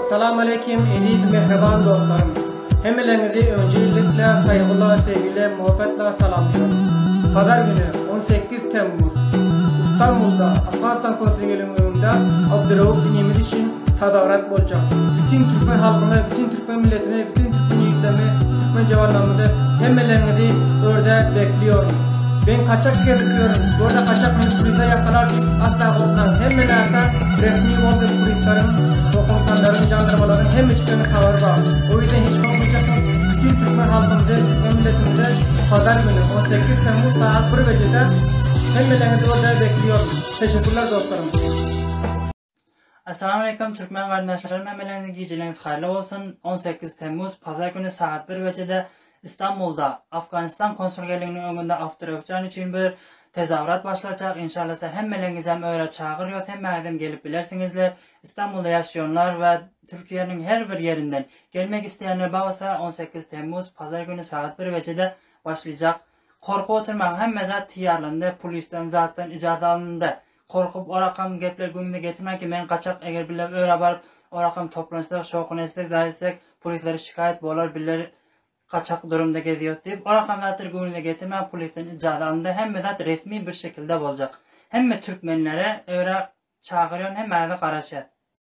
Assalamu alaikum aziz mehriban dostlarım. Hemmelerinizi öncelikle saygıyla, sevgiyle, muhabbetle selamlıyorum. Pazar günü 18 Temmuz İstanbul'da Afganistan Konseyi'nin önünde Abdurrahman binimiz için tezahürat olacak. Bütün Türkmen halkını, bütün Türkmen milletini, bütün Türkmen yiğitlerini, Türkmen cevanlarımızı hemmelerinizi orada bekliyorum. Ben kaçak geziyorum. Burada kaçak polisler yakalar deyip asla korkmam. Hemmelerse resmi oldu polislerin, komutanların, jandarmaların hemmeçiklerini kavarı var. O yüzden hiç korkmayacaksınız. Bütün Türkmen halkımızı, Türkmen milletimizi pazar günü 18 Temmuz saat 1 gecede hemmelerinizi orada bekliyorum. Teşekkürler dostlarım. Assalamu alaikum Türkmen kardeşlerim, hemmeleriniz geceleriniz hayırlı olsun. 18 Temmuz pazar günü saat 1 gecede İstanbul'da Afganistan Konsolosluğu'nun önünde Abdurrahman için bir tezahürat başlayacak. İnşallah hemmeleriniz hem öyle çağırıyor hem de gelip bilirsinizler. İstanbul'da yaşayanlar ve Türkiye'nin her bir yerinden gelmek isteyenler varsa 18 Temmuz pazar günü saat 1 gecede başlayacak. Korku oturmak hem mezat tiyarlandı, polisten zaten icazı alındı. Korkup o rakam gepler gününe getirmek ki ben kaçak eğer bile öyle varıp o rakam toplanıştık, şokunu istek daha istek polisleri şikayet bolar birileri kaçak durumda geziyor deyip o rakamları gününe getirmek polisin icazı alındı. Hem de resmi bir şekilde olacak. Hem Türkmenlere öyle çağırıyor hem de karışıyor.